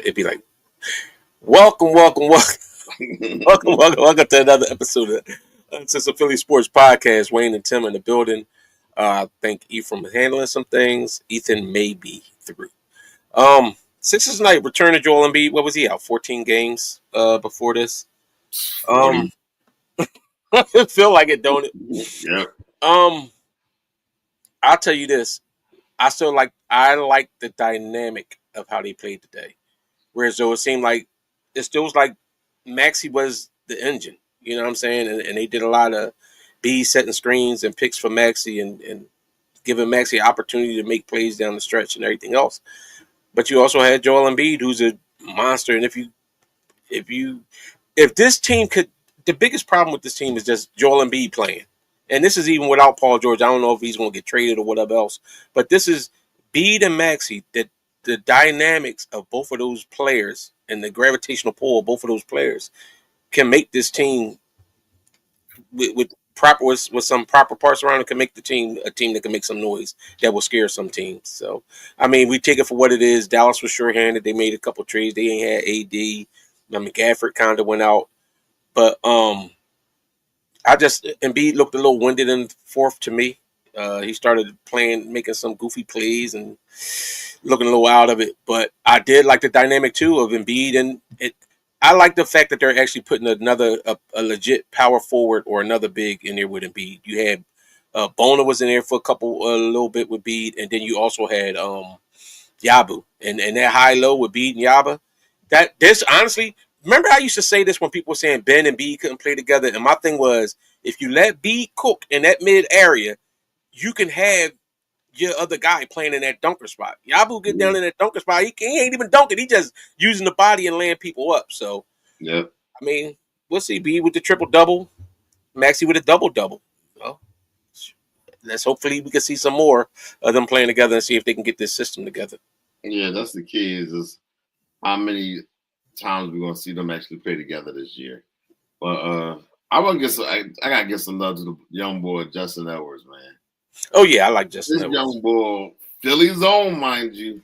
It'd be like, welcome to another episode of It's a Philly Sports Podcast. Wayne and Tim in the building. I think Ephraim is handling some things. Ethan may be through. Sixers night return to Joel Embiid. What was he out? 14 games before this. It feel like it, don't it? Yeah. I'll tell you this. I like the dynamic of how they played today. Whereas though it still was like Maxey was the engine. You know what I'm saying? And they did a lot of B setting screens and picks for Maxey and giving Maxey an opportunity to make plays down the stretch and everything else. But you also had Joel Embiid, who's a monster. And if this team could, the biggest problem with this team is just Joel Embiid playing. And this is even without Paul George. I don't know if he's going to get traded or whatever else. But this is Bede and Maxey, that the dynamics of both of those players and the gravitational pull of both of those players can make this team with some proper parts around it, can make the team a team that can make some noise that will scare some teams. So, I mean, we take it for what it is. Dallas was sure-handed. They made a couple trades. They ain't had AD. Gafford kind of went out. But Embiid looked a little winded in the fourth to me. He started making some goofy plays and looking a little out of it. But I did like the dynamic, too, of Embiid. And I like the fact that they're actually putting a legit power forward or another big in there with Embiid. You had Bona was in there for a little bit with Embiid. And then you also had Yabu. And that high-low with Embiid and Yaba. Honestly, remember I used to say this when people were saying Ben and Embiid couldn't play together? And my thing was, if you let Embiid cook in that mid area, you can have your other guy playing in that dunker spot. Yabu get down in that dunker spot. He ain't even dunking. He just using the body and laying people up. So, yeah. I mean, we'll see. B with the triple-double. Maxey with a double-double. Well, hopefully we can see some more of them playing together and see if they can get this system together. Yeah, that's the key is how many times we're going to see them actually play together this year. But I got to get some love to the young boy, Justin Edwards, man. Oh, yeah, I like Justin Edwards. This young boy, Philly's own, mind you.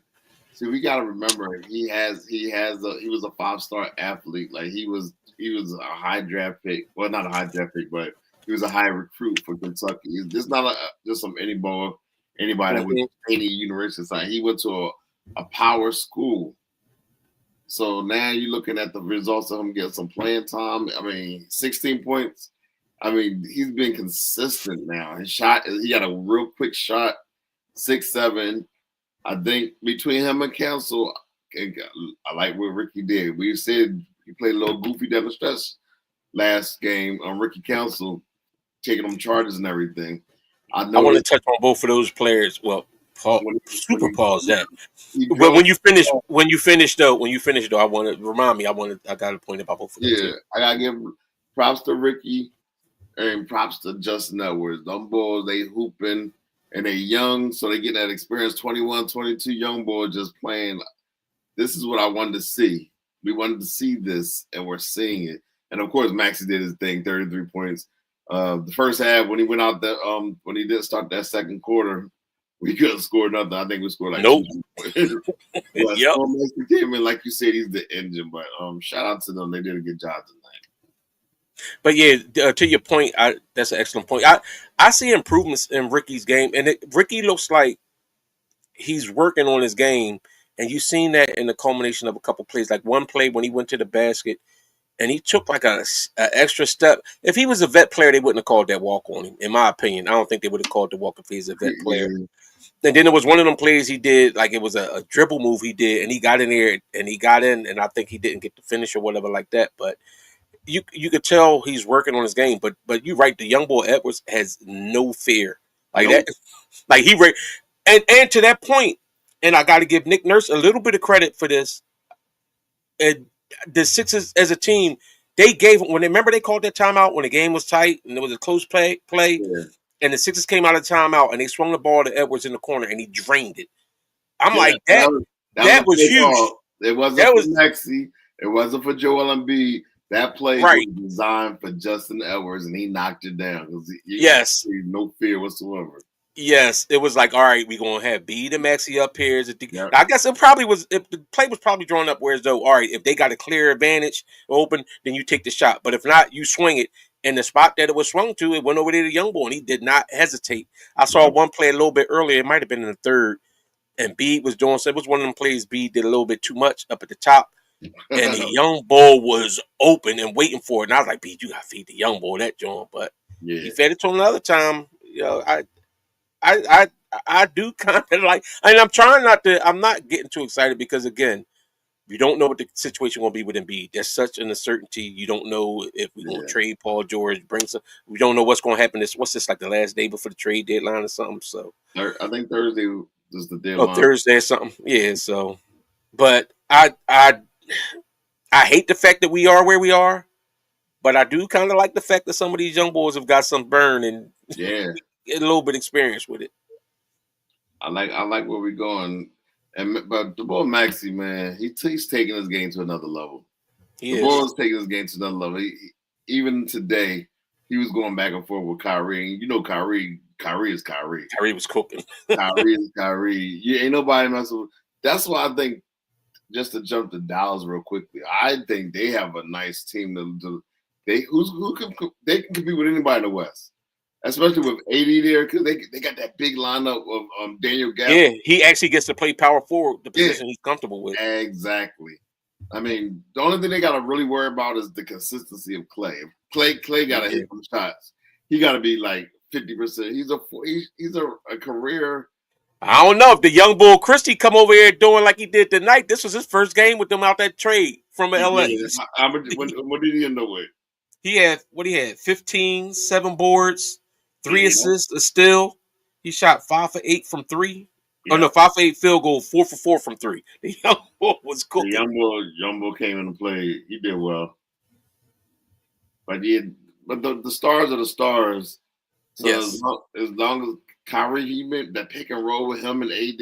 See, we got to remember he was a 5-star athlete. Like he was a high draft pick. Well, not a high draft pick, but he was a high recruit for Kentucky. He's not just some anybody that went to any university side. He went to a power school. So now you're looking at the results of him getting some playing time. I mean, 16 points. I mean, he's been consistent now. He got a real quick shot, 6'7". I think between him and Council, I like what Ricky did. We said he played a little goofy down the stretch last game on Ricky Council, taking them charges and everything. I want to touch on both of those players. Well, pause that. But when you finish though, I want to remind me. I got a point about both of them. Yeah, I gotta give props to Ricky and props to Justin Edwards. Them boys, they hooping and they young, so they get that experience. 21, 22 young boys just playing. This is what I wanted to see. We wanted to see this, and we're seeing it. And of course, Maxey did his thing, 33 points. The first half when he went out there, when he did start that second quarter. We couldn't score nothing. I think we scored like nope. Yep. Came in, like you said, he's the engine. But shout out to them. They did a good job tonight. But yeah, to your point, that's an excellent point. I see improvements in Ricky's game, and Ricky looks like he's working on his game, and you've seen that in the culmination of a couple plays. Like one play when he went to the basket, and he took like a extra step. If he was a vet player, they wouldn't have called that walk on him. In my opinion, I don't think they would have called the walk if he's a vet player. And then there was one of them plays he did, like it was a dribble move he did, and he got in there and he got in, and I think he didn't get the finish or whatever like that. But you could tell he's working on his game. But you're right, the young boy Edwards has no fear like that. Like and to that point, and I got to give Nick Nurse a little bit of credit for this. And the Sixers as a team, they called that timeout when the game was tight and there was a close play. Yeah. And the Sixers came out of timeout and they swung the ball to Edwards in the corner and he drained it. I'm like, that was huge. It wasn't for Maxey. It wasn't for Joel Embiid. That play was designed for Justin Edwards and he knocked it down. Yes. No fear whatsoever. Yes, it was like, all right, we're gonna have B to Maxi up here. Yeah. I guess it probably was. If the play was probably drawn up, whereas though, all right, if they got a clear advantage open, then you take the shot. But if not, you swing it. And the spot that it was swung to, it went over there to Young Boy, and he did not hesitate. I saw Yep. one play a little bit earlier. It might have been in the third, and B was doing. So it was one of them plays B did a little bit too much up at the top, and the Young Bull was open and waiting for it. And I was like, B, you got to feed the Young Bull that joint, but Yeah. he fed it to him another time. I I do kind of like, and I'm trying not to. I'm not getting too excited because again, you don't know what the situation will be with Embiid. There's such an uncertainty. You don't know if we're going to trade Paul George, bring some. We don't know what's going to happen. What's this like the last day before the trade deadline or something? So I think Thursday is the oh, deadline. Thursday or something. Yeah. So, but I hate the fact that we are where we are, but I do kind of like the fact that some of these young boys have got some burn and Yeah. a little bit experience with it. I like where we're going. But the boy Maxey, man, he's taking his game to another level. The boy is taking his game to another level. Even today, he was going back and forth with Kyrie. And you know Kyrie is Kyrie. Kyrie was cooking. Kyrie is Kyrie. You ain't nobody messing with. That's why I think, just to jump to Dallas real quickly, I think they have a nice team they can compete with anybody in the West. Especially with AD there, because they got that big lineup of Daniel Gafford. Yeah, he actually gets to play power forward, the position he's comfortable with. Exactly. I mean, the only thing they got to really worry about is the consistency of Clay. If Clay got to hit some shots, he got to be like 50%. He's a career. I don't know if the young bull Christie come over here doing like he did tonight. This was his first game with them out that trade from LA. What did he end up with? He had 15, 7 boards, 3 assists, a steal. He shot 5 for 8 from 3. Yeah. Oh no, 5 for 8 field goal, 4 for 4 from 3. The young bull was cooking. The young bull came into play. He did well. But the stars are the stars. So yes. as long as Kyrie, he meant that pick and roll with him and AD,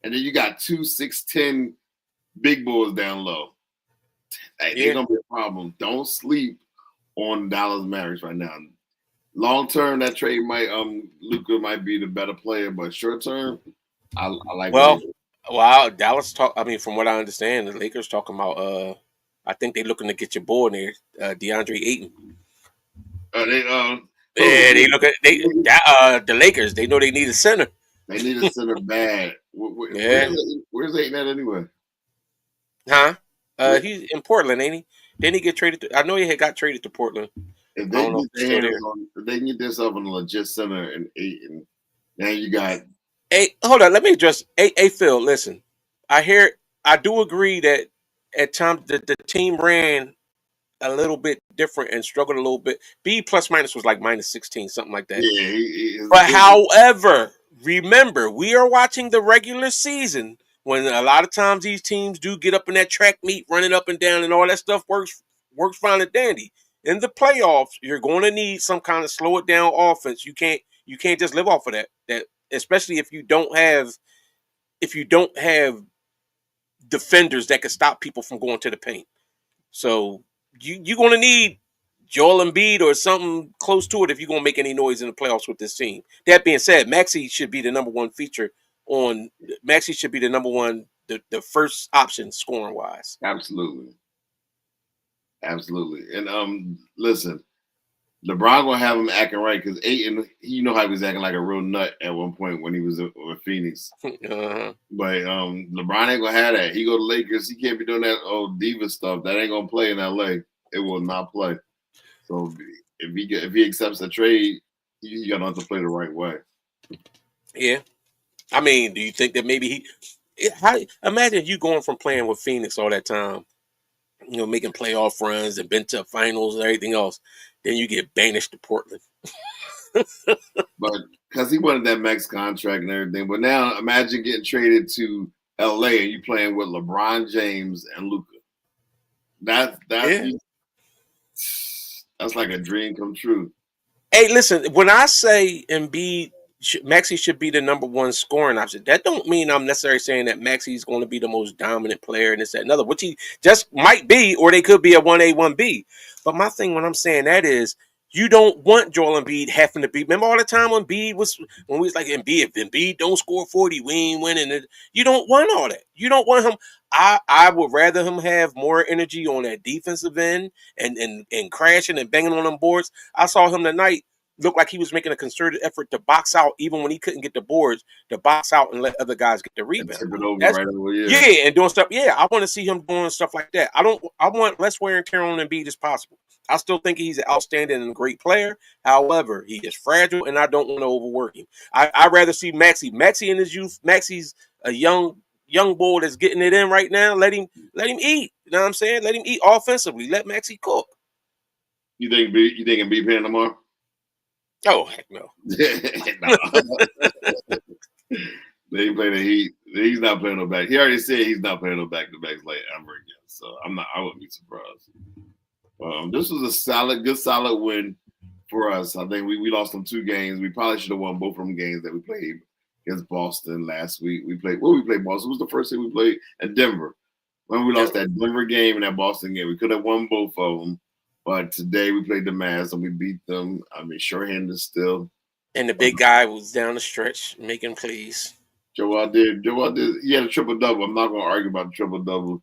and then you got 2 6'10" big boys down low. They're gonna be a problem. Don't sleep on Dallas Mavericks right now. Long term, that trade Luka might be the better player, but short term, I like. Wow, Dallas talk. I mean, from what I understand, the Lakers talking about. I think they're looking to get your boy in there, DeAndre Ayton. They look at the Lakers. They know they need a center. They need a center bad. Where's Ayton at anyway? Huh? He's in Portland, ain't he? Didn't he get traded? I know he had got traded to Portland. If they can get themselves on a legit center and Ayton, now you got. Hey, hold on. Let me address. Hey, Phil, listen. I do agree that at times the team ran a little bit different and struggled a little bit. B plus minus was like minus 16, something like that. Yeah. But however, remember, we are watching the regular season when a lot of times these teams do get up in that track meet, running up and down and all that stuff works fine and dandy. In the playoffs, you're going to need some kind of slow it down offense. You can't just live off of that. That especially if you don't have defenders that can stop people from going to the paint. So you're going to need Joel Embiid or something close to it if you're going to make any noise in the playoffs with this team. That being said, Maxey should be the number one feature Maxey should be the number one, the first option scoring wise. Absolutely. And listen, LeBron gonna have him acting right because Ayton, you know how he was acting like a real nut at one point when he was with Phoenix. Uh-huh. But LeBron ain't gonna have that. He go to Lakers, he can't be doing that old diva stuff. That ain't gonna play in LA. It will not play. So if he accepts the trade, he gotta have to play the right way. Yeah. I mean, do you think that maybe imagine you going from playing with Phoenix all that time, making playoff runs and been to finals and everything else, then you get banished to Portland. But because he wanted that max contract and everything, but now imagine getting traded to LA and you playing with LeBron James and Luka. That's like a dream come true. Hey, listen, when I say Embiid, Maxey should be the number one scoring option, that don't mean I'm necessarily saying that Maxey's going to be the most dominant player in this, that, and other, which he just might be, or they could be a 1A, 1B. But my thing when I'm saying that is, You don't want Joel Embiid having to be. Remember all the time when we was like Embiid, if Embiid don't score 40, we ain't winning. You don't want all that. You don't want him. I would rather him have more energy on that defensive end and crashing and banging on them boards. I saw him tonight look like he was making a concerted effort to box out, even when he couldn't get the boards, to box out and let other guys get the And rebound. tip it over That's right over. Yeah. yeah, and doing stuff. Yeah, I want to see him doing stuff like that. I want less wear and tear on Embiid as possible. I still think he's an outstanding and great player. However, he is fragile, and I don't want to overwork him. I'd rather see Maxey. Maxey in his youth. Maxey's a young boy that's getting it in right now. Let him eat. You know what I'm saying? Let him eat offensively. Let Maxey cook. You think Embiid playing tomorrow? Oh heck no. They ain't playing the Heat. He's not playing no back. He already said he's not playing no back-to-backs like ever again. So I wouldn't be surprised. This was a good solid win for us. I think we lost them 2 games. We probably should have won both of them games that we played against Boston last week. We played Boston. It was the first thing we played at Denver. When we lost that Denver game and that Boston game, we could have won both of them. But today we played the Mavs and we beat them. I mean, shorthanded still. And the big guy was down the stretch making plays. Joel did. He had a triple-double. I'm not going to argue about the triple-double.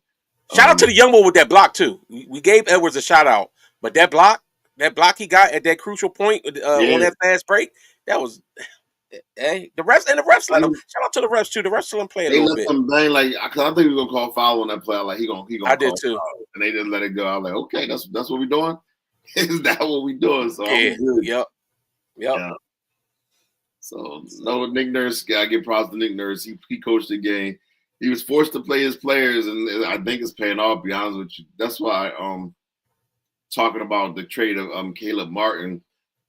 Shout out to the young boy with that block too. We gave Edwards a shout out, but that block he got at that crucial point on that fast break, that was. Hey, the refs let him. Shout out to the refs too. The refs let him play a little bit. Bang, like, cause I think he was gonna call foul on that play. Like he gonna. I did too. Foul. And they didn't let it go. I was like, okay, that's what we doing. Is that what we doing? So yeah, I'm good. Yep. Yeah. So no, Nick Nurse. I give props to Nick Nurse. He coached the game. He was forced to play his players, and I think it's paying off. To be honest with you, that's why talking about the trade of Caleb Martin,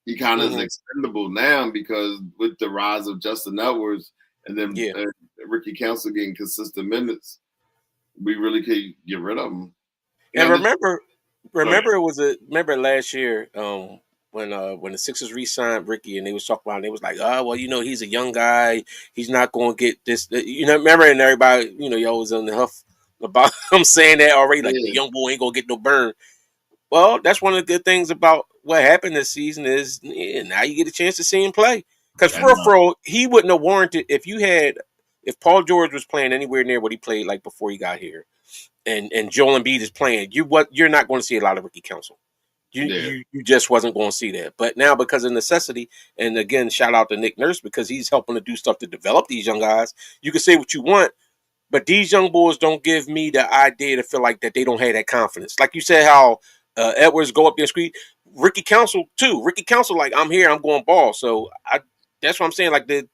he kind of is expendable now because with the rise of Justin Edwards and then Ricky Council getting consistent minutes, we really could get rid of him. And remember remember last year when the Sixers re-signed Ricky and they was talking about it, they was like, oh well, he's a young guy, he's not going to get this. Remember, and everybody, y'all was on the huff about him saying that already, like the young boy ain't gonna get no burn. Well, that's one of the good things about what happened this season is now you get a chance to see him play. Because for real, he wouldn't have warranted if Paul George was playing anywhere near what he played like before he got here, and Joel Embiid is playing, you're not going to see a lot of Ricky Council. You just wasn't going to see that. But now because of necessity, and again, shout out to Nick Nurse because he's helping to do stuff to develop these young guys. You can say what you want, but these young boys don't give me the idea to feel like that they don't have that confidence. Like you said, how Edwards go up there and screen. Ricky Council too. Ricky Council, like, I'm here, I'm going ball. So that's what I'm saying. Like the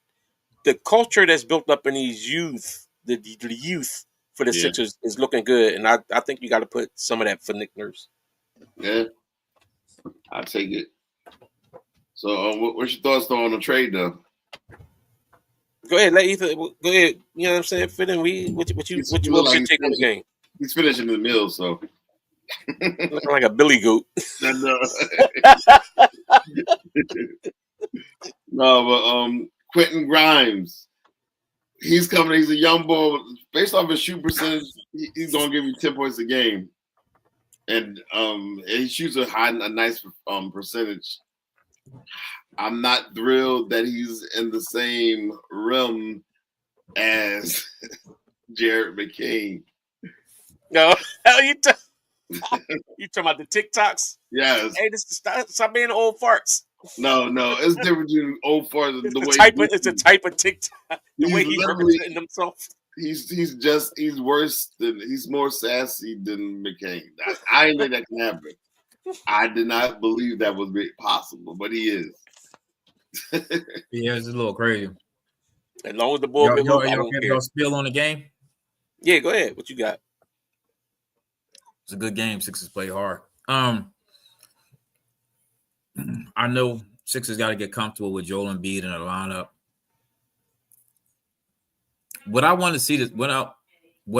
culture that's built up in these youth, the youth for the Sixers is looking good, and I think you got to put some of that for Nick Nurse. Yeah, I take it. So, what's your thoughts though on the trade though? Go ahead, let Ethan. Go ahead. You know what I'm saying? Fit in. What was your take on the game? He's finishing the mill, so. Looking like a billy goat. No, but Quentin Grimes, he's coming. He's a young boy. Based off his shoot percentage, he's gonna give you 10 points a game, and he shoots a nice percentage. I'm not thrilled that he's in the same realm as Jared McCain. No, hell you. You talking about the TikToks? Yes. Hey, stop being old farts. No, it's different between old farts and it's a type of TikTok. The way he's representing himself. He's more sassy than McCain. I didn't think that can happen. I did not believe that was possible, but he is. Yeah, it's a little crazy. As long as the ball y'all spill on the game. Yeah, go ahead. What you got? It's a good game. Sixers play hard. I know Sixers got to get comfortable with Joel Embiid in the lineup. What I want to see is what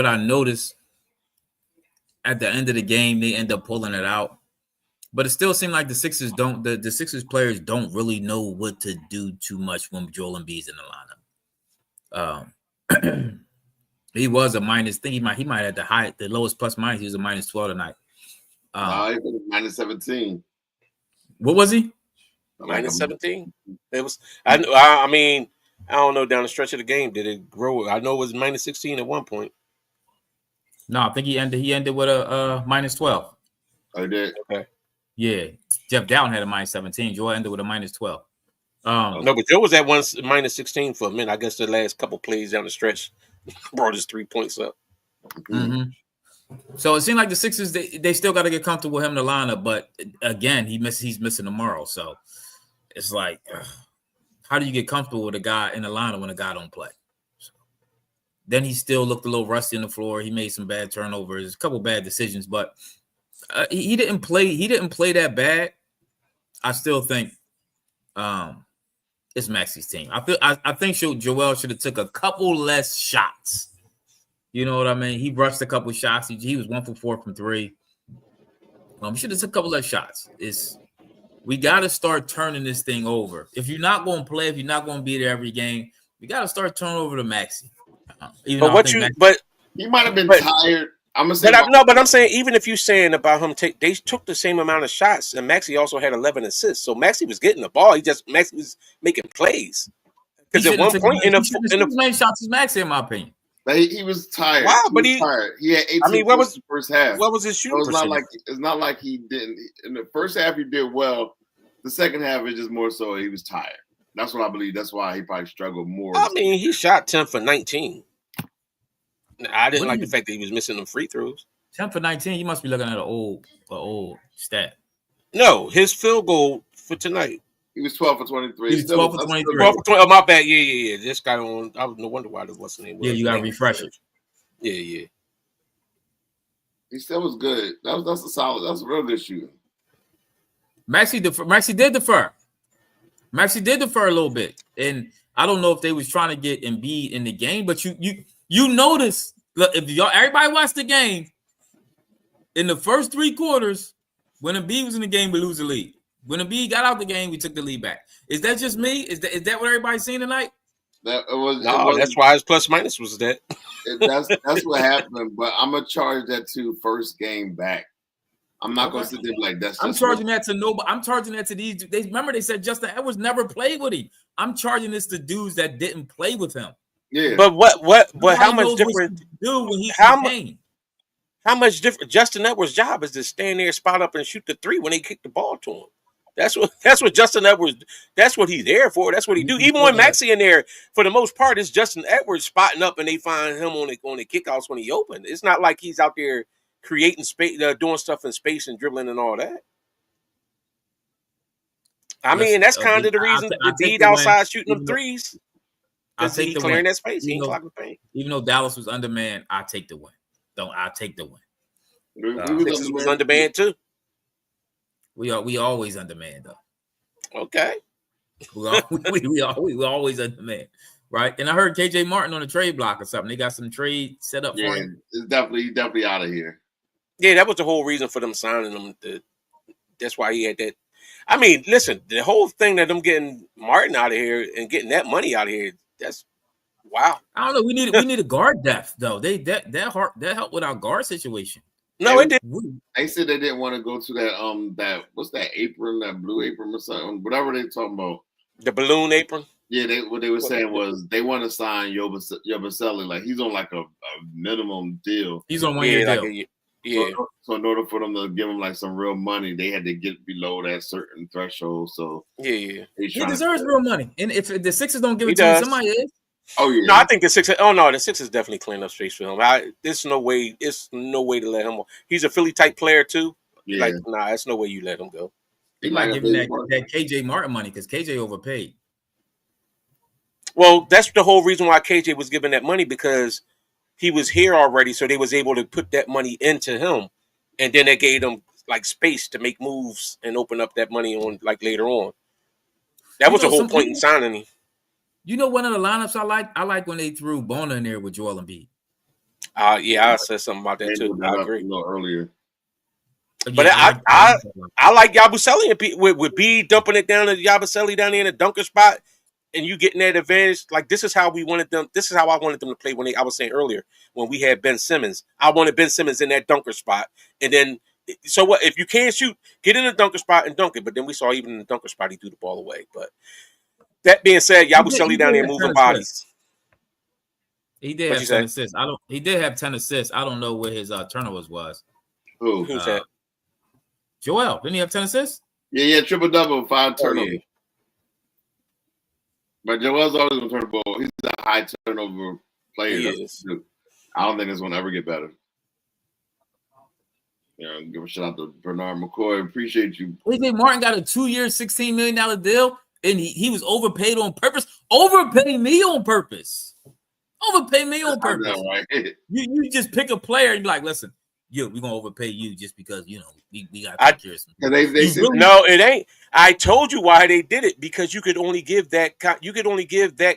I noticed at the end of the game, they end up pulling it out. But it still seemed like the Sixers the Sixers players don't really know what to do too much when Joel Embiid's in the lineup. He was a minus. I think he might have the lowest plus minus. He was a -12 tonight. He was -17. What was he? Like minus 17. It was. I mean, I don't know down the stretch of the game did it grow. I know it was minus 16 at one point. No, I think he ended with a minus 12. I did. Okay. Yeah, Jeff Dowden had a minus 17. Joel ended with a minus 12. No, but Joe was at minus 16 for a minute. I guess the last couple plays down the stretch brought his 3 points up. Mm-hmm. So it seemed like the Sixers they still got to get comfortable with him in the lineup, but again he's missing tomorrow. So it's like, how do you get comfortable with a guy in the lineup when a guy don't play? So, then he still looked a little rusty on the floor. He made some bad turnovers, a couple bad decisions, but he didn't play. He didn't play that bad. I still think it's Maxi's team. I think Joel should have took a couple less shots. You know what I mean? He rushed a couple shots. He was 1 for 4 from 3. Should have took a couple less shots. We got to start turning this thing over. If you're not going to play, if you're not going to be there every game, we got to start turning over to Maxi. He might have been tired. I'm gonna say, but I'm saying even if you're saying about him, they took the same amount of shots, and Maxi also had 11 assists. So Maxi was getting the ball. Maxi was making plays. Because at one point in the main shots is Maxi, in my opinion. He was tired. Wow, but he was tired. He had 18 what was the first half? What was his shooting percentage? It's not like he didn't. In the first half, he did well. The second half is just more so he was tired. That's what I believe. That's why he probably struggled more. I mean, he shot 10 for 19. I didn't like the fact that he was missing them free throws. 10 for 19. You must be looking at an old stat. No, his field goal for tonight. He was 12 for 23. He was 12 for 23. 12 for 20. Oh, my bad. Yeah. This guy on. I was no wonder why there wasn't any. Yeah, you got to refresh it. Yeah. He still was good. That's a solid. That's a real good shooting. Maxi did defer. Maxi did defer a little bit, and I don't know if they was trying to get Embiid in the game, but you notice, look, if everybody watched the game, in the first 3 quarters, when Embiid was in the game, we lose the lead. When Embiid got out the game, we took the lead back. Is that just me? Is that what everybody's seeing tonight? That's why his plus minus was that. That's what happened. But I'm gonna charge that to first game back. I'm not gonna sit there like that's. I'm charging that to nobody. I'm charging that to these. They said Justin Edwards never played with him. I'm charging this to dudes that didn't play with him. Yeah. But what? How much different? Do when he how much different? Justin Edwards' job is to stand there, spot up, and shoot the 3 when they kick the ball to him. That's what Justin Edwards. That's what he's there for. That's what he do. Even when Maxi in there, for the most part, it's Justin Edwards spotting up, and they find him on the kickouts when he open. It's not like he's out there creating space, doing stuff in space and dribbling and all that. I mean, that's kind of the reason Embiid outside shooting them threes. Because he's clearing that space. He ain't clocking paint. Even though Dallas was undermanned, I take the win. I take the win. Sixers was undermanned too. We always undermanned though. Okay. we always undermanned, right? And I heard KJ Martin on the trade block or something. They got some trade set up for him. It's definitely out of here. Yeah, that was the whole reason for them signing him. That's why he had that. I mean, listen, the whole thing that them getting Martin out of here and getting that money out of here, that's wow. I don't know. We need a guard depth though. That helped with our guard situation. No, it did. They said they didn't want to go to that what's that apron, that blue apron or something, whatever they talking about. The balloon apron. Yeah, what they were saying was they want to sign Yabusele. Like he's on like a minimum deal. He's on 1 year deal. Yeah. So in order for them to give him like some real money, they had to get below that certain threshold. So yeah. He deserves real money. And if the Sixers don't give it to him, somebody is. Oh yeah. No, I think the Sixers. Oh no, the Sixers definitely cleaned up space for him. There's no way. It's no way to let him. He's a Philly type player too. Yeah. Like it's no way you let him go. They might give him that KJ Martin money because KJ overpaid. Well, that's the whole reason why KJ was given that money, because he was here already, so they was able to put that money into him, and then they gave him like space to make moves and open up that money on like later on. That was the whole point in signing him. You know, one of the lineups I like when they threw Bona in there with Joel Embiid. Yeah, I said something about that too. I agree. A little earlier. But I like Yabusele with B dumping it down to Yabusele down there in the dunker spot, and you getting that advantage. Like this is how we wanted them. This is how I wanted them to play I was saying earlier when we had Ben Simmons. I wanted Ben Simmons in that dunker spot, and then So what if you can't shoot? Get in the dunker spot and dunk it. But then we saw even in the dunker spot he threw the ball away. But that being said, Yabusele down there moving bodies. He did have 10 assists. He did have 10 assists. I don't know where his turnovers was. Who's that? Joel. Didn't he have 10 assists? Yeah, triple double, 5 turnovers. Yeah. But Joel's always gonna turn the ball. He's a high turnover player. He is. I don't think it's gonna ever get better. Yeah, give a shout out to Bernard McCoy. Appreciate you. AJ Martin got a 2-year, $16 million deal, and he was overpaid on purpose. Overpay me on purpose. Overpay me on purpose. Know, right? You just pick a player and be like, listen, we're gonna overpay you just because we got pictures. No, it ain't. I told you why they did it, because you could only give that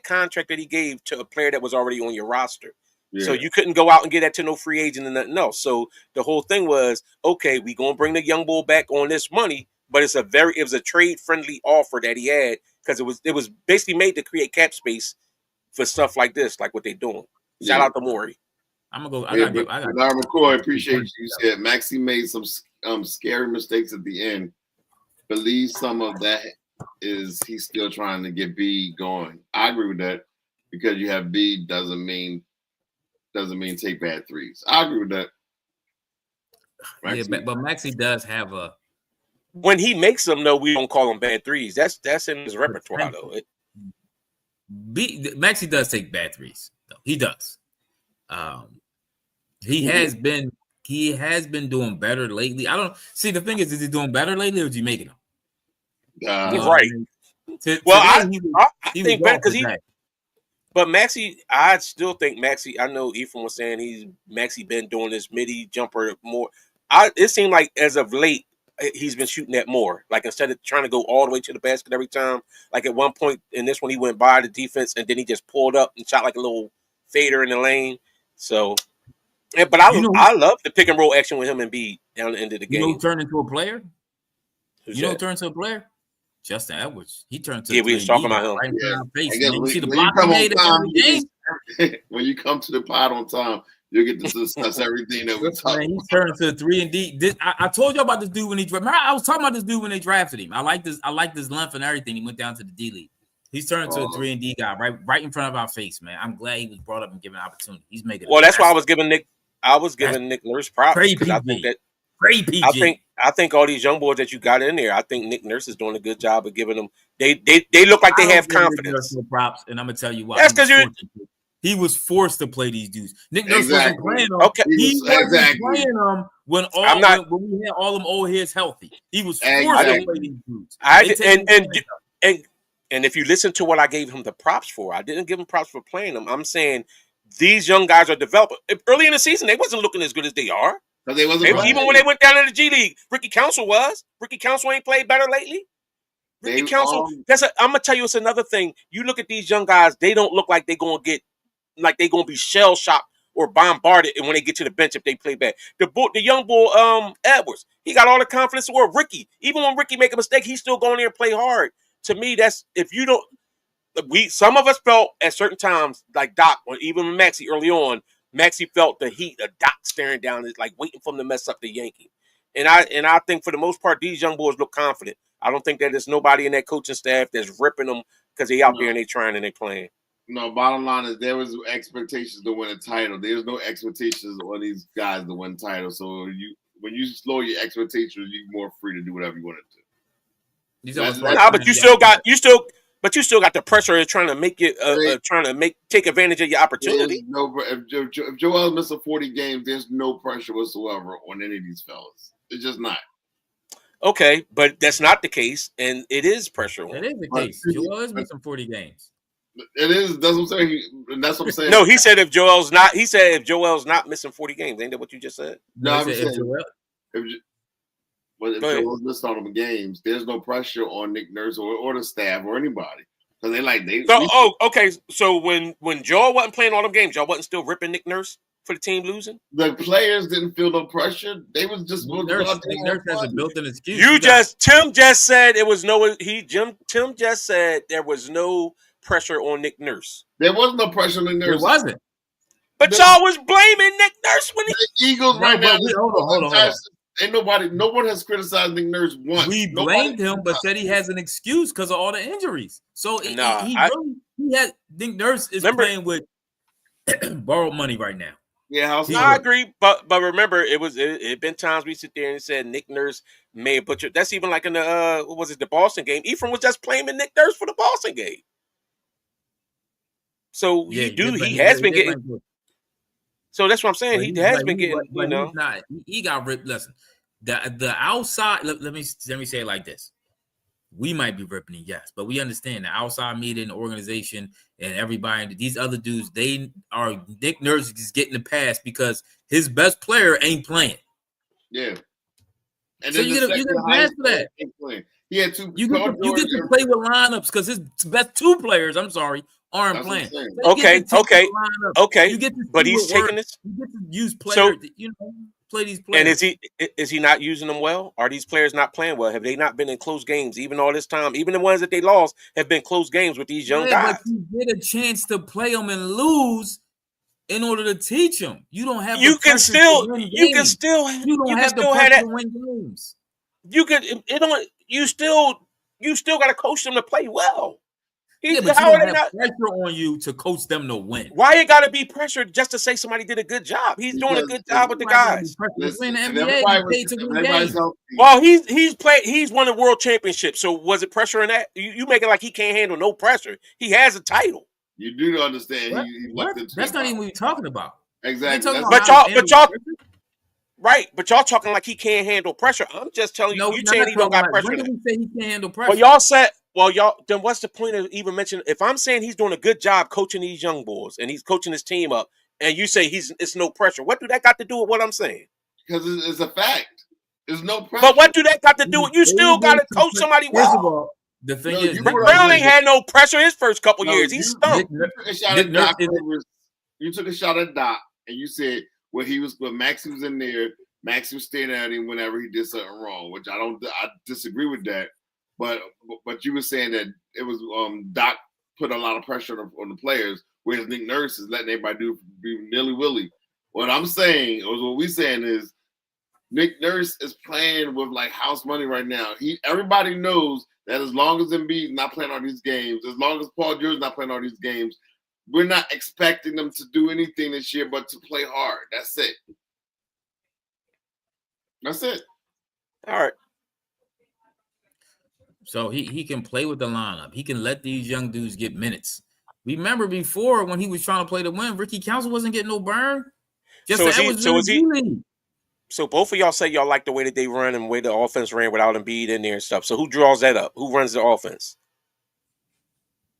contract that he gave to a player that was already on your roster. Yeah. So you couldn't go out and get that to no free agent and nothing else. So the whole thing was, okay, we gonna bring the young bull back on this money, but it was a trade friendly offer that he had, because it was basically made to create cap space for stuff like this, like what they're doing. Shout out to Maury. I'm gonna go. I got McCoy. Appreciate you. Said Maxey made some scary mistakes at the end. Believe some of that is he's still trying to get B going. I agree with that, because you have B doesn't mean take bad threes. I agree with that. Maxey. Yeah, but Maxey does have a. When he makes them, though, we don't call them bad threes. That's in his repertoire, though. Maxey does take bad threes, though. He does. He has been doing better lately. I don't see, the thing is he doing better lately, or is he making them? Right. I think better because but Maxey, I still think Maxey. I know Ephraim was saying Maxey been doing this midi jumper more. It seemed like as of late he's been shooting that more. Like, instead of trying to go all the way to the basket every time. Like at one point in this one, he went by the defense and then he just pulled up and shot like a little fader in the lane. So, but I love the pick and roll action with him and Embiid down the end of the game. Who turned into a player? Turn into a player? Justin Edwards. He turned to we was talking about him. Right you see the block when you come to the pod on time, you'll get to discuss everything that we talk about. He turned to 3-and-D. I told you about this dude when he drafted. I was talking about this dude when they drafted him. I like this length and everything. He went down to the D League. He's turned to a 3-and-D guy right in front of our face, man. I'm glad he was brought up and given an opportunity. He's making. Well, that's why I was giving Nick Nurse props. Great PG. I think all these young boys that you got in there, I think Nick Nurse is doing a good job of giving them. They look like they have confidence. Props, and I'm gonna tell you why. That's because he was forced to play these dudes. Nick Nurse wasn't playing them. Okay, he wasn't playing them when we had all them old heads healthy. He was forced to play these dudes. And if you listen to what I gave him the props for, I didn't give him props for playing them. I'm saying these young guys are developing. Early in the season, they wasn't looking as good as they are. Even when they went down to the G League, Ricky Council ain't played better lately. Ricky Council, I'm gonna tell you, it's another thing. You look at these young guys; they don't look like they're gonna be shell shocked or bombarded when they get to the bench if they play bad. The young bull Edwards, he got all the confidence in the world. Ricky, even when Ricky make a mistake, he's still going there and play hard. To me, that's if you don't. Some of us felt at certain times like Doc, or even Maxey early on. Maxey felt the heat of Doc staring down, like waiting for him to mess up the Yankee. And I think for the most part, these young boys look confident. I don't think that there's nobody in that coaching staff that's ripping them because they out there and they trying and they playing. No, bottom line is there was expectations to win a title. There's no expectations on these guys to win titles. So when you lower your expectations, you're more free to do whatever you want to do. But you still got the pressure of trying to make it, take advantage of your opportunity. If Joel's missing 40 games, there's no pressure whatsoever on any of these fellas. It's just not. Okay, but that's not the case, and it is pressure on. It is the case. Joel is missing 40 games. It is. That's what I'm saying. That's what I'm saying. No, he said if Joel's not missing 40 games, ain't that what you just said? No, I'm saying if Joel's missed all them games, there's no pressure on Nick Nurse or the staff or anybody. So okay. So when Joel wasn't playing all them games, y'all wasn't still ripping Nick Nurse for the team losing? The players didn't feel no pressure. They was just Nick Nurse has a built-in excuse. Tim just said it was no. Tim just said there was no pressure on Nick Nurse. There was no pressure on Nick Nurse. It wasn't. But y'all was blaming Nick Nurse when the Eagles right now. Hold on. No one has criticized Nick Nurse once. We blamed him, but said he has an excuse because of all the injuries. So Nick Nurse is playing with borrowed money right now. Yeah, I agree, but remember, it been times we sit there and said Nick Nurse may butcher. That's even like in the what was it, the Boston game? Ephraim was just playing Nick Nurse for the Boston game. So he has been getting. So that's what I'm saying. He has been getting. He got ripped. Listen, the outside. Let me say it like this. We might be ripping it, yes, but we understand the outside media and the organization and everybody, these other dudes, Nick Nurse is getting the pass because his best player ain't playing. Yeah. And so you get a pass for that. He had two. You get to play with lineups because his best two players, aren't playing. So okay. You get to but he's taking this. You get to use players, play these players. And is he not using them well? Are these players not playing well? Have they not been in close games even all this time? Even the ones that they lost have been close games with these young guys. But you get a chance to play them and lose in order to teach them. You don't have. You can still have that. You still got to coach them to play well. But you don't have pressure on you to coach them to win. Why you got to be pressured just to say somebody did a good job? He's doing a good job with the guys. Well, he's won a world championship. So was it pressure in that? You make it like he can't handle no pressure. He has a title. You do understand. That's not even what you're talking about. Exactly. But y'all talking like he can't handle pressure. I'm just telling you. You saying he don't got pressure. When did we say he can't handle pressure? Well, y'all said. Well, then what's the point of even mentioning? If I'm saying he's doing a good job coaching these young boys and he's coaching his team up, and you say it's no pressure, what do that got to do with what I'm saying? Because it's a fact. There's no pressure. But what do that got to do with you? Still got to coach somebody well. First of all, the thing is, Brown ain't had no pressure his first couple years. He stunk. You took a shot at Doc, and you said when Maxey was in there, Maxey was staring at him whenever he did something wrong, which I disagree with that. But you were saying that it was Doc put a lot of pressure on the players, whereas Nick Nurse is letting everybody be nilly-willy. What I'm saying, or what we're saying is, Nick Nurse is playing with like house money right now. Everybody knows that as long as Embiid not playing all these games, as long as Paul George not playing all these games, we're not expecting them to do anything this year but to play hard. That's it. That's it. All right. So he can play with the lineup. He can let these young dudes get minutes. Remember before when he was trying to play to win, Ricky Council wasn't getting no burn. So both of y'all say y'all like the way that they run and the way the offense ran without Embiid in there and stuff. So who draws that up? Who runs the offense?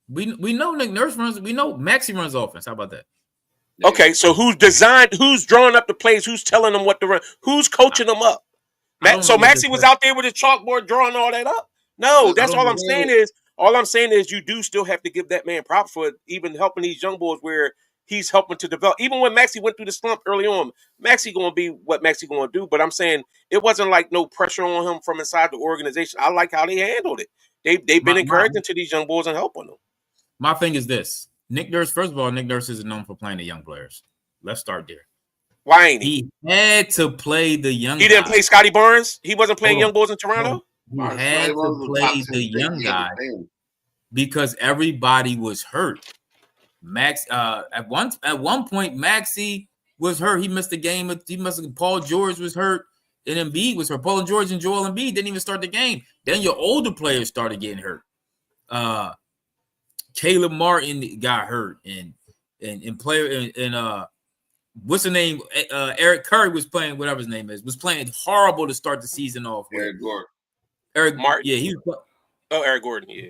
We know Nick Nurse runs. We know Maxey runs offense. How about that? Okay, so who's drawing up the plays? Who's telling them what to run? Who's coaching them up? So Maxey was out there with his chalkboard drawing all that up? No, that's all I'm saying is you do still have to give that man props for even helping these young boys where he's helping to develop. Even when Maxey went through the slump early on, Maxey going to be what Maxey going to do. But I'm saying it wasn't like no pressure on him from inside the organization. I like how they handled it. They've been encouraging to these young boys and helping them. My thing is this. Nick Nurse, first of all, Nick Nurse isn't known for playing the young players. Let's start there. Why ain't he? He had to play the young He didn't play Scotty Barnes? He wasn't playing young boys in Toronto? He had to play the young guy because everybody was hurt. At one point, Maxey was hurt. He missed the game. Paul George was hurt, and Embiid was hurt. Paul George and Joel Embiid didn't even start the game. Then your older players started getting hurt. Caleb Martin got hurt, and what's the name? Eric Curry was playing whatever his name is. Was playing horrible to start the season off with. Eric Martin. Yeah, Eric Gordon. Yeah.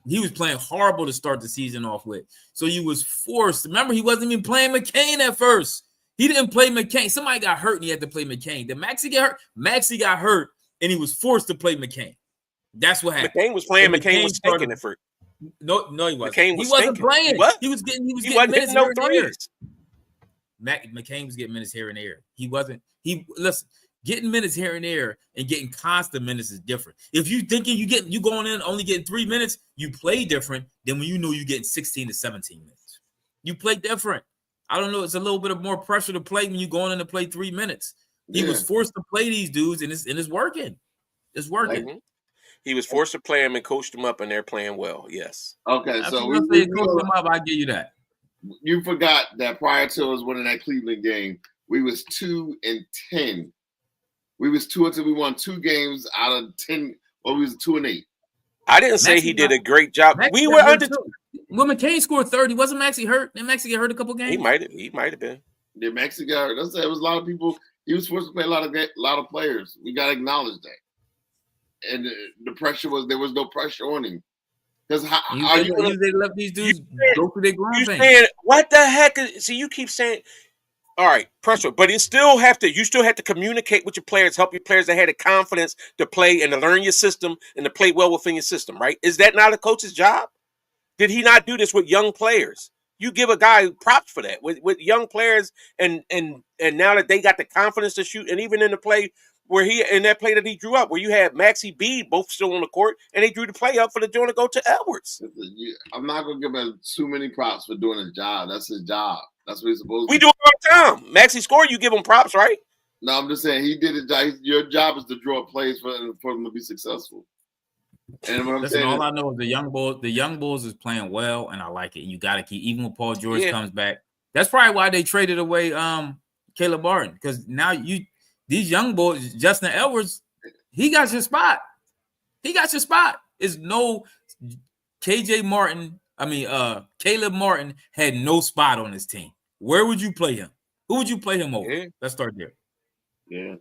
He was playing horrible to start the season off with. So you was forced. Remember, he wasn't even playing McCain at first. He didn't play McCain. Somebody got hurt and he had to play McCain. Did Maxey get hurt? Maxey got hurt and he was forced to play McCain. That's what happened. McCain was playing. McCain was stinking at first. No, he wasn't. He wasn't playing. What? He was getting minutes no threes. McCain was getting minutes here and there. Listen. Getting minutes here and there and getting constant minutes is different. If you thinking you going in only getting 3 minutes, you play different than when you know you're getting 16 to 17 minutes. You play different. I don't know. It's a little bit of more pressure to play when you're going in to play 3 minutes. He was forced to play these dudes, and it's working. It's working. Mm-hmm. He was forced to play them and coached them up, and they're playing well. Yes. Okay, After so you say coach them up, I give you that. You forgot that prior to us winning that Cleveland game, we was 2-10. We was 2-10. We won 2 games out of 10. Well, we was 2-8. I didn't say he did a great job. We were under. When McCain scored 30, wasn't Maxey hurt? Did Maxey get hurt a couple games? He might have been. Yeah, Maxey got hurt. That's it. It was a lot of people. He was forced to play a lot of players. We got to acknowledge that. And the pressure there was no pressure on him. Because they let these dudes go through their growing pains. What the heck? See, you keep saying, all right, pressure, but you still have to communicate with your players, help your players that had the confidence to play and to learn your system and to play well within your system, right? Is that not a coach's job? Did he not do this with young players? You give a guy props for that with young players, and now that they got the confidence to shoot, and even in the play where that play that he drew up, where you had Maxey Embiid both still on the court, and they drew the play up for the joint to go to Edwards. I'm not gonna give him too many props for doing his job. That's his job. That's what he's supposed to do. We do it all the time. Maxey scored, you give him props, right? No, I'm just saying he did his job. Your job is to draw plays for him to be successful. And what I'm saying all I know is the young bulls is playing well, and I like it. And you got to keep, even when Paul George comes back. That's probably why they traded away Caleb Martin, because now these young boys, Justin Edwards, he got your spot. It's no Caleb Martin had no spot on his team. Where would you play him? Who would you play him over? Yeah. Let's start there. Yeah.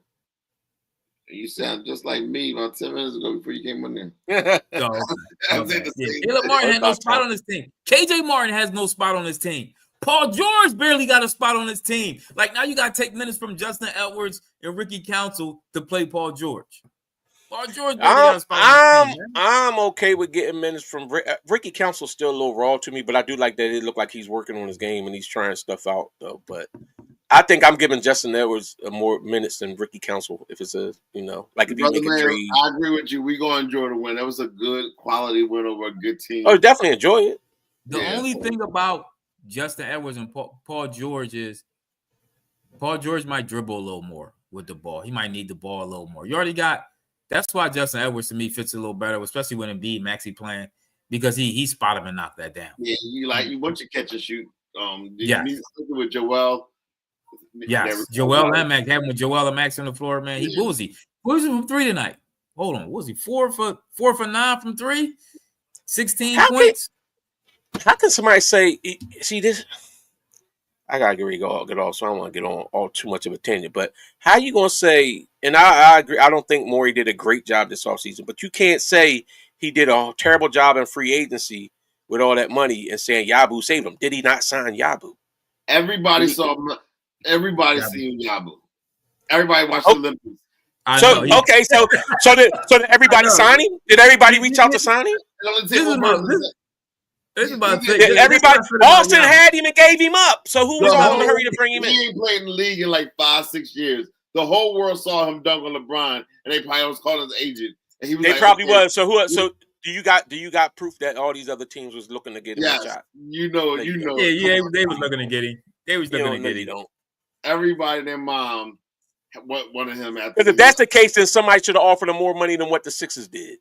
You sound just like me about 10 minutes ago before you came on there. Caleb Martin had no spot on his team. KJ Martin has no spot on his team. Paul George barely got a spot on his team. Like, now you got to take minutes from Justin Edwards and Ricky Council to play Paul George. Paul George barely got a spot on his team. I'm okay with getting minutes from Ricky Council. Still a little raw to me, but I do like that it looked like he's working on his game and he's trying stuff out, though. But I think I'm giving Justin Edwards more minutes than Ricky Council if it's if you make a trade. I agree with you. We're going to enjoy the win. That was a good quality win over a good team. Oh, definitely enjoy it. The only thing about Justin Edwards and Paul George is Paul George might dribble a little more with the ball. He might need the ball a little more. You already got. That's why Justin Edwards to me fits a little better, especially when Embiid Maxey playing, because he spot him and knock that down. Yeah, you want your catch and shoot. Yes. You need something with Joel. Yes, Joel and Max, having with Joel and Max on the floor, man. He boozy. Who's from 3 tonight? Hold on, what was he 4 for 9 from 3? 16 points. How can somebody say? See this? I gotta get off, so I don't want to get on all too much of a tangent. But how you gonna say? And I agree. I don't think Morey did a great job this offseason, but you can't say he did a terrible job in free agency with all that money and saying Yabu saved him. Did he not sign Yabu? Everybody saw. Everybody seen Yabu. Everybody watched the Olympics. So did everybody sign him? Did everybody reach out to sign him? Everybody, Boston had him and gave him up. So who was all in a hurry to bring him in? He ain't played in the league in like 5-6 years. The whole world saw him dunk on LeBron, and they probably was calling his agent. And he was was. So who? So do you got proof that all these other teams was looking to get him a shot? You know. Yeah, they was looking to get him. They was looking to get him. Everybody and their mom wanted him at. Because if that's the case, then somebody should have offered him more money than what the Sixers did.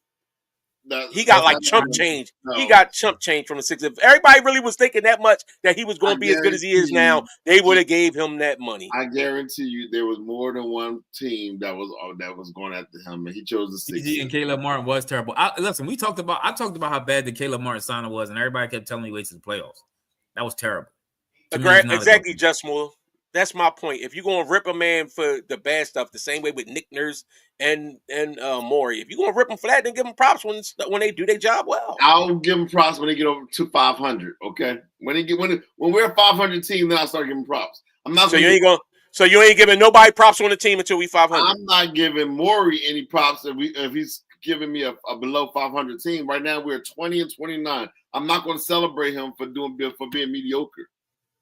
He got like chump change. No. He got chump change from the Sixers. If everybody really was thinking that much that he was going to be as good as he is now, they would have gave him that money. I guarantee you, there was more than one team that was going after him, and he chose the Sixers. And Caleb Martin was terrible. Listen, I talked about how bad the Caleb Martin signing was, and everybody kept telling me he wasted the playoffs. That was terrible. Exactly, Just Moore. That's my point. If you're going to rip a man for the bad stuff, the same way with Nick Nurse and Morey, if you're going to rip them for that, then give them props when they do their job well. I'll give them props when they get over to 500. Okay, when we're a 500 team, then I'll start giving props. I'm not. So you ain't giving nobody props on the team until we 500. I'm not giving Morey any props if he's giving me a below 500 team. Right now we're 20 and 29. I'm not going to celebrate him for being mediocre.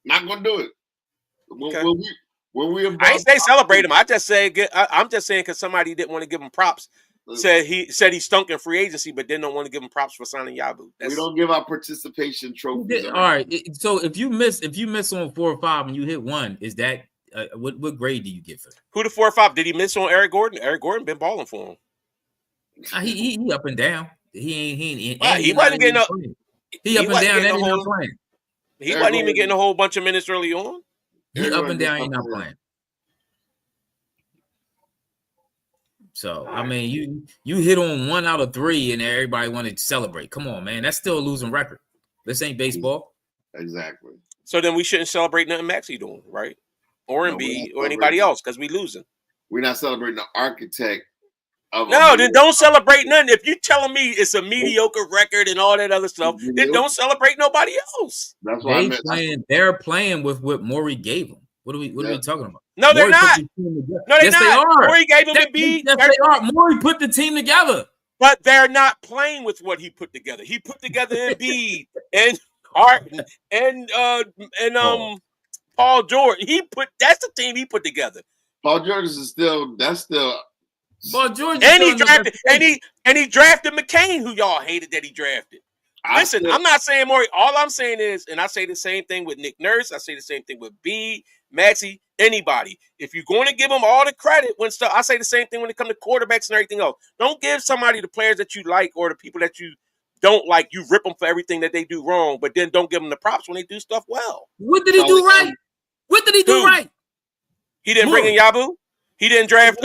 Not going to do it. Okay. When we I ain't say celebrate him. I'm just saying because somebody didn't want to give him props. Said he stunk in free agency, but then don't want to give him props for signing Yabu. We don't give out participation trophies. All right. So if you miss on 4 or 5 and you hit 1, is that What grade do you give him? Who the 4 or 5? Did he miss on Eric Gordon? Eric Gordon been balling for him. He up and down. He wasn't getting up. He up and down and he not playing. He wasn't even getting a whole bunch of minutes early on. He up and down, he not playing. So I mean, you hit on 1 out of 3, and everybody wanted to celebrate. Come on, man, that's still a losing record. This ain't baseball. Exactly. So then we shouldn't celebrate nothing Maxey doing, right? Or Embiid or anybody else because we losing. We're not celebrating the architect. No, then don't celebrate nothing. If you telling me it's a mediocre record and all that other stuff, then don't celebrate nobody else. That's why they're playing with what Morey gave them. What are we talking about? No, they're not. No, they're not. They are. Morey gave them Embiid. Yes, they are. Morey put the team together. But they're not playing with what he put together. He put together Embiid and Harden and Paul George. That's the team he put together. Paul George is still. Paul George and he drafted he drafted McCain, who y'all hated that he drafted. Listen, I'm not saying Morey. All I'm saying is, and I say the same thing with Nick Nurse. I say the same thing with B, Maxey, anybody. If you're going to give them all the credit when stuff, I say the same thing when it comes to quarterbacks and everything else. Don't give somebody the players that you like or the people that you don't like. You rip them for everything that they do wrong, but then don't give them the props when they do stuff well. What did he do right? What did he do right? He didn't bring in Yabu. He didn't draft.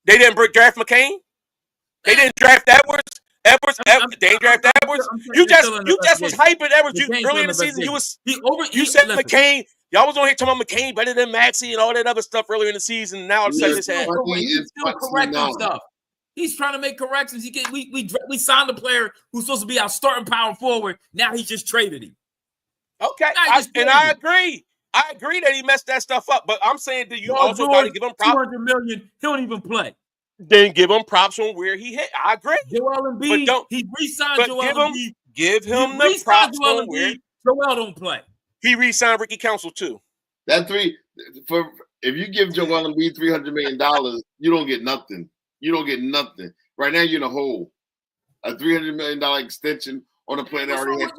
They didn't draft McCain. They didn't draft Edwards. They didn't draft Edwards. You just was hyping Edwards. Early in the season, you said McCain. Y'all was on here talking about McCain better than Maxey and all that other stuff earlier in the season. Now all of a sudden it's he's still correcting stuff. He's trying to make corrections. We signed a player who's supposed to be our starting power forward. Now he just traded him. Okay, I agree. I agree that he messed that stuff up, but I'm saying that you also got to give him props. $200 million, he don't even play. Then give him props on where he hit. I agree. Joel Embiid, he re-signed Joel Embiid. Give him the props on where Joel don't play. He re-signed Ricky Council too. If you give Joel Embiid $300 million, you don't get nothing. You don't get nothing. Right now you're in a hole. A $300 million extension on a player that already had.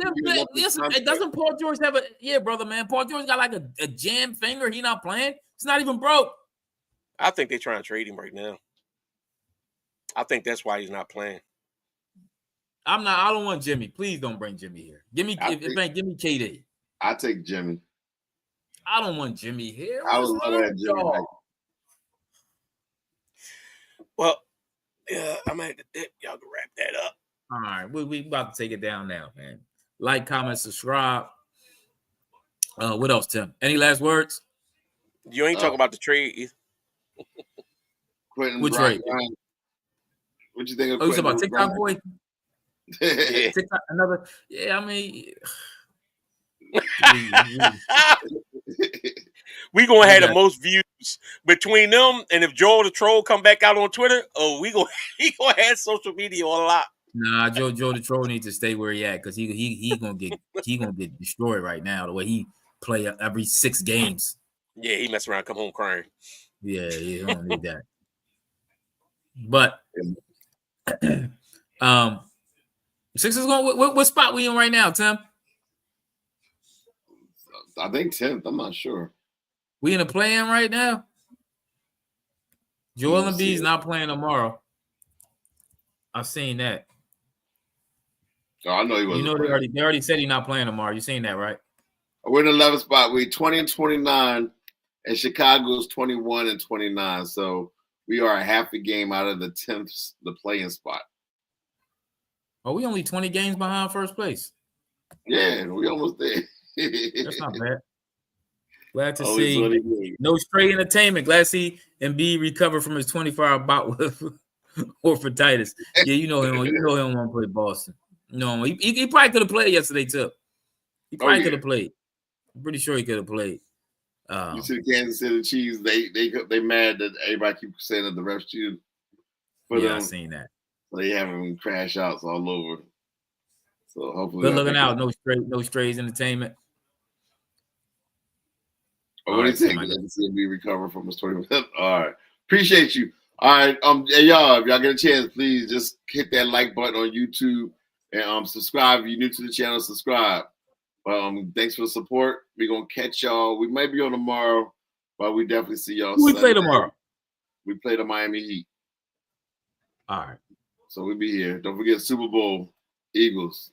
Listen, doesn't Paul George have brother, man? Paul George got like a jam finger. He not playing. It's not even broke. I think they're trying to trade him right now. I think that's why he's not playing. I don't want Jimmy. Please don't bring Jimmy here. Give me KD. I take Jimmy. I don't want Jimmy here. I was looking at Jimmy. Well, yeah, I'm at the dip. Y'all can wrap that up. All right, we about to take it down now, man. Like, comment, subscribe. What else, Tim? Any last words? You ain't talking about the trade. Quentin Which trade? What you think of? Oh, you talking about TikTok boy? Yeah. TikTok, another. Yeah, I mean, we gonna have the most views between them, and if Joel the Troll come back out on Twitter, he gonna have social media a lot. Nah, Joe the Troll needs to stay where he at because he gonna get destroyed right now the way he play every 6 games. Yeah, he mess around, come home crying. Yeah, he don't need that. But Sixers going. What spot we in right now, Tim? I think 10th. I'm not sure. We in a play-in right now. Joel Embiid's not playing tomorrow. I've seen that. Oh, I know he wasn't. You know they already said he's not playing tomorrow. You seen that, right? We're in the 11th spot. We're 20-29, and Chicago's 21-29. So we are a half a game out of the 10th, the play-in spot. Oh, we only 20 games behind first place. Yeah, we almost there. That's not bad. Glad to see no stray entertainment. Glad to see Embiid recover from his 24-hour bout with orthotitis. Yeah, you know him. You know him want to play Boston. No, he probably could have played yesterday too. He probably could have played. I'm pretty sure he could have played. You see the Kansas City Chiefs? They mad that everybody keeps saying that the refs cheated. I seen that. They having crash outs all over. So hopefully, good looking out. No strays entertainment. What do you think? See me recover from his 20%. All right, appreciate you. All right, hey, y'all, if y'all get a chance, please just hit that like button on YouTube and subscribe. If you're new to the channel, subscribe. Thanks for the support. We're gonna catch y'all. We might be on tomorrow. But we definitely see y'all. Who we play Sunday. tomorrow? We play the Miami Heat. All right. So we'll be here. Don't forget Super Bowl, Eagles.